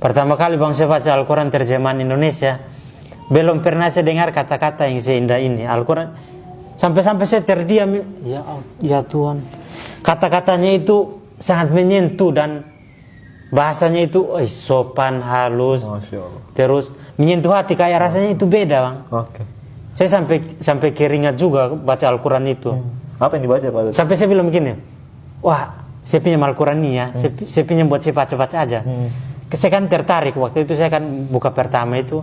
Pertama kali bang saya baca Al-Quran terjemahan Indonesia, belum pernah saya dengar kata-kata yang seindah ini. Al-Quran sampai-sampai saya terdiam. Ya Tuhan, kata-katanya itu sangat menyentuh dan bahasanya itu sopan, halus, terus menyentuh hati, kayak rasanya itu beda bang. Saya sampai keringat juga baca Al-Quran itu. Apa yang dibaca Pak? Sampai saya bilang begini, wah saya pinjam Al-Quran ini ya, saya pinjam buat saya baca-baca aja. Saya kan tertarik waktu itu, saya kan buka pertama itu.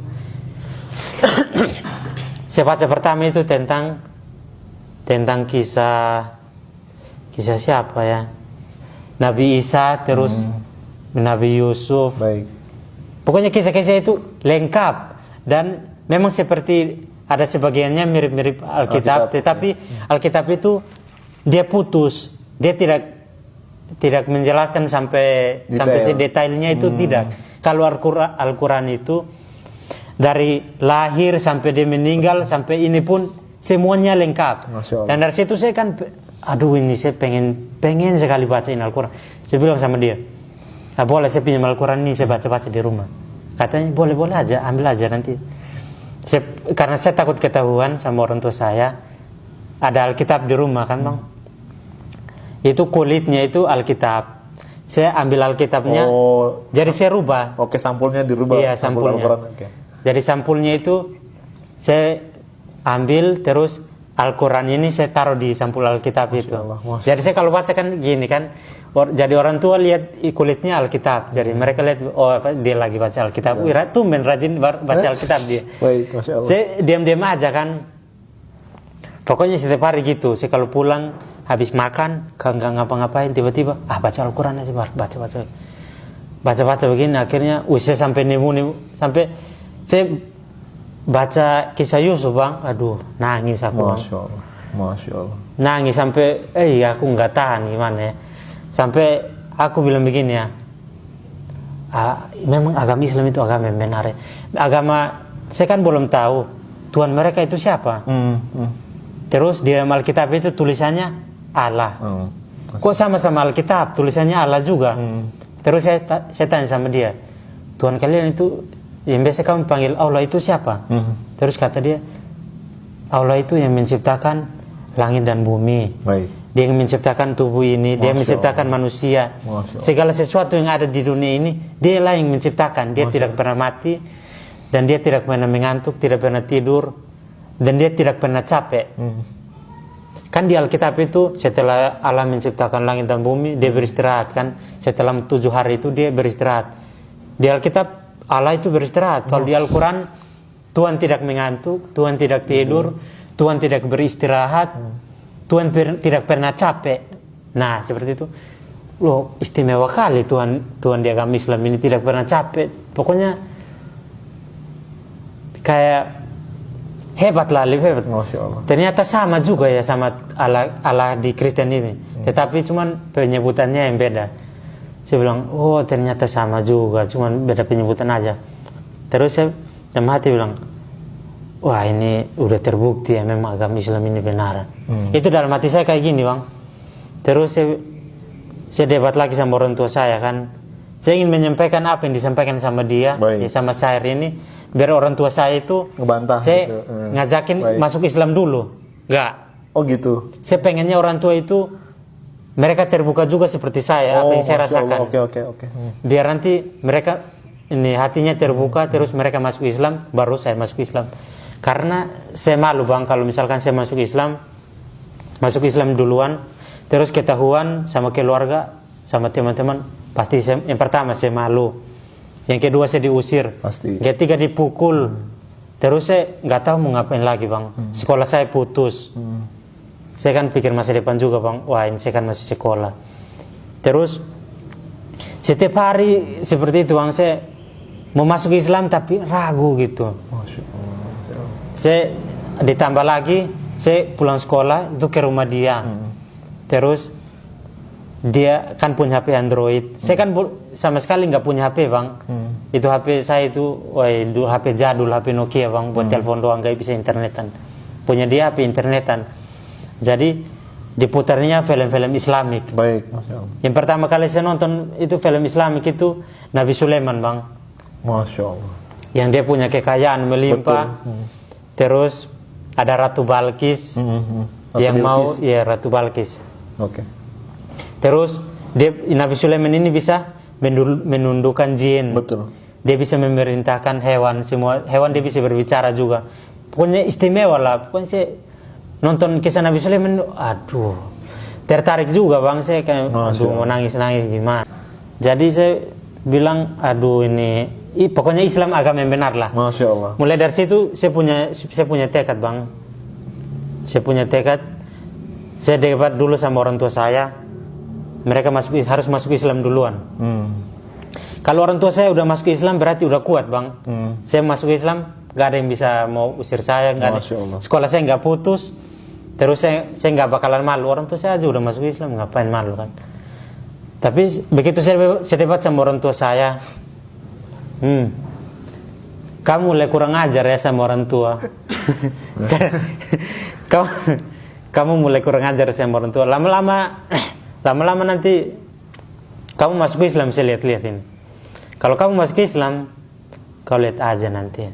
Saya baca pertama itu tentang kisah siapa ya? Nabi Isa, terus Nabi Yusuf. Baik. Pokoknya kisah-kisah itu lengkap dan memang seperti ada sebagiannya mirip-mirip Alkitab, tetapi Alkitab itu dia putus, dia tidak menjelaskan sampai sedetailnya itu tidak. Kalau Al-Quran itu dari lahir sampai dia meninggal sampai ini pun semuanya lengkap. Dan dari situ saya kan, ini saya pengen sekali bacain Al-Quran. Saya bilang sama dia, boleh saya pinjam Al-Quran ini, saya baca-baca di rumah. Katanya boleh aja, ambil aja nanti. Karena saya takut ketahuan sama orang tua saya, ada Alkitab di rumah kan bang. Itu kulitnya itu Alkitab. Saya ambil Alkitabnya, jadi saya rubah. Oke, sampulnya dirubah. Iya, sampulnya. Jadi sampulnya itu saya ambil, terus Al-Quran ini saya taruh di sampul Alkitab itu. Jadi saya kalau baca kan gini kan, jadi orang tua lihat kulitnya Alkitab. Jadi mereka lihat, dia lagi baca Alkitab. Tumben rajin baca Alkitab dia. Baik, Masya Allah. Saya diam-diam aja kan. Pokoknya setiap hari gitu. Saya kalau pulang habis makan, nggak ngapa-ngapain, tiba-tiba baca Al-Quran aja, baca begini. Akhirnya saya sampai nemu, sampai saya baca kisah Yusuf bang, nangis aku bang. Masya Allah. Nangis sampai, aku nggak tahan gimana ya. Sampai aku bilang begini ya, memang agama Islam itu agama yang benar ya. Agama, saya kan belum tahu Tuhan mereka itu siapa. Terus di dalam Alkitab itu tulisannya Allah. Kok sama-sama Alkitab tulisannya Allah juga. Terus saya tanya sama dia, Tuhan kalian itu yang biasa kamu panggil Allah itu siapa? Terus kata dia, Allah itu yang menciptakan langit dan bumi. Baik. Dia yang menciptakan tubuh ini, dia menciptakan manusia. Segala sesuatu yang ada di dunia ini, dia lah yang menciptakan. Dia tidak pernah mati, dan dia tidak pernah mengantuk, tidak pernah tidur, dan dia tidak pernah capek. Kan di Alkitab itu setelah Allah menciptakan langit dan bumi, dia beristirahat kan. Setelah 7 hari itu dia beristirahat. Di Alkitab Allah itu beristirahat. Kalau di Al-Quran Tuhan tidak mengantuk, Tuhan tidak tidur, Tuhan tidak beristirahat, Tuhan tidak pernah capek. Nah seperti itu. Loh, istimewa kali Tuhan di agama Islam ini tidak pernah capek. Pokoknya kayak hebat lah, lebih hebat. Masya Allah. Ternyata sama juga ya sama Allah di Kristen ini. Tetapi cuman penyebutannya yang beda. Saya bilang, ternyata sama juga, cuman beda penyebutan aja. Terus saya dalam hati bilang, wah ini udah terbukti ya memang agama Islam ini benar. Itu dalam hati saya kayak gini bang. Terus saya debat lagi sama orang tua saya kan. Saya ingin menyampaikan apa yang disampaikan sama dia, ya, sama Sair ini, biar orang tua saya itu ngebantah. Saya gitu. ngajakin masuk Islam dulu. Enggak. Oh gitu. Saya pengennya orang tua itu mereka terbuka juga seperti saya, apa yang saya rasakan. Oke. Biar nanti mereka ini hatinya terbuka, terus mereka masuk Islam, baru saya masuk Islam. Karena saya malu bang, kalau misalkan saya masuk Islam duluan, terus ketahuan sama keluarga, sama teman-teman, pasti yang pertama saya malu, yang kedua saya diusir, pasti. Yang ketiga dipukul, terus saya nggak tahu mau ngapain lagi bang. Sekolah saya putus. Saya kan pikir masa depan juga bang, wah ini saya kan masih sekolah. Terus setiap hari seperti itu bang, saya mau masuk Islam tapi ragu gitu. Saya ditambah lagi, saya pulang sekolah itu ke rumah dia. Terus dia kan punya HP Android. Saya kan sama sekali nggak punya HP bang. Itu HP saya itu, HP jadul, HP Nokia bang, buat telepon doang, nggak bisa internetan. Punya dia HP internetan. Jadi diputarnya film-film Islamik. Baik, Masya Allah. Yang pertama kali saya nonton itu film Islamik itu Nabi Sulaiman bang. Masya Allah. Yang dia punya kekayaan melimpah. Terus ada Ratu Balkis Ratu yang mau, Bilqis. ya Ratu Balkis. Oke. Terus Nabi Sulaiman ini bisa menundukkan jin. Betul. Dia bisa memerintahkan hewan, semua hewan dia bisa berbicara juga. Pokoknya istimewa lah. Pokoknya saya nonton kisah Nabi Sulaiman, aduh, tertarik juga bang. Saya kayak, aduh, mau nangis-nangis gimana. Jadi saya bilang, aduh ini, pokoknya Islam agama yang benar lah. Masya Allah. Mulai dari situ saya punya tekad bang. Saya punya tekad. Saya debat dulu sama orang tua saya. Mereka harus masuk Islam duluan. Kalau orang tua saya udah masuk Islam berarti udah kuat bang. Saya masuk Islam, gak ada yang bisa mau usir saya. Gak ada. Sekolah saya nggak putus. Terus saya nggak bakalan malu. Orang tua saya aja udah masuk Islam, ngapain malu kan? Tapi begitu saya debat sama orang tua saya, kamu mulai kurang ajar ya sama orang tua. kamu mulai kurang ajar sama orang tua. Lama-lama nanti kamu masuk Islam, saya lihat ini. Kalau kamu masuk Islam, kau lihat aja nanti.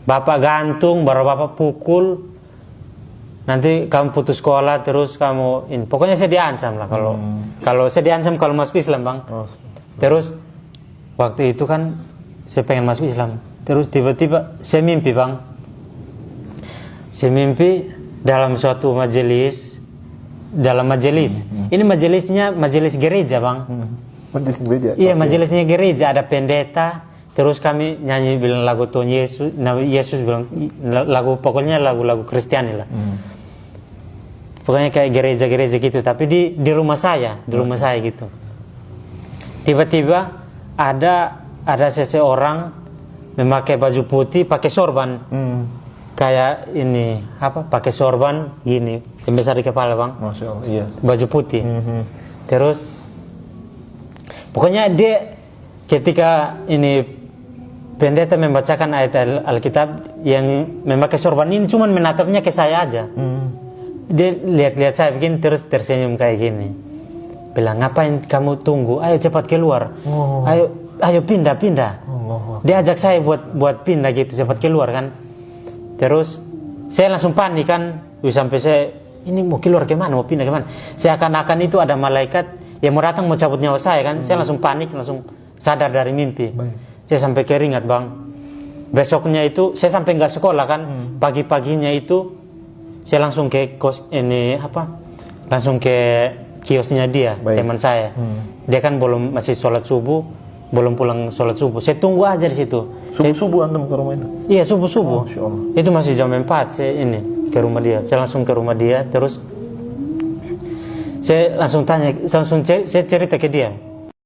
Bapak gantung, baru bapak pukul. Nanti kamu putus sekolah, terus kamu ini. Pokoknya saya diancam lah kalau saya diancam kalau masuk Islam bang. Terus waktu itu kan saya pengen masuk Islam. Terus tiba-tiba saya mimpi bang. Saya mimpi dalam suatu majelis. Ini majelisnya majelis gereja bang. Majelis gereja? Iya, majelisnya gereja, ada pendeta. Terus kami nyanyi bilang lagu Tuhan Yesus. Nabi Yesus bilang pokoknya lagu-lagu Kristiani lah. Pokoknya kayak gereja-gereja gitu. Tapi di rumah saya, gitu. Tiba-tiba ada seseorang memakai baju putih, pakai sorban. Kayak ini pakai sorban gini yang besar di kepala bang. Masya Allah, iya. Baju putih. Terus pokoknya dia ketika ini pendeta membacakan ayat Alkitab yang memakai sorban ini, cuman menatapnya ke saya aja. Dia lihat-lihat saya begini, terus tersenyum kayak gini. Bilang, ngapain kamu tunggu? Ayo cepat keluar. Ayo pindah. Dia ajak saya buat pindah gitu, cepat keluar kan. Terus saya langsung panik kan. Sampai saya, ini mau keluar kemana? Mau pindah kemana? Seakan-akan itu ada malaikat yang mau datang mau cabut nyawa saya kan. Saya langsung panik, langsung sadar dari mimpi. Saya sampai keringat bang. Besoknya itu saya sampai nggak sekolah kan. Pagi-paginya itu saya langsung ke langsung ke kiosnya dia, teman saya. Dia kan masih sholat subuh, belum pulang sholat subuh. Saya tunggu aja di situ. Subuh antum ke rumah itu? Iya, subuh. Oh, itu masih jam 4 saya ini ke rumah dia. Saya langsung ke rumah dia, terus saya langsung tanya, saya cerita ke dia.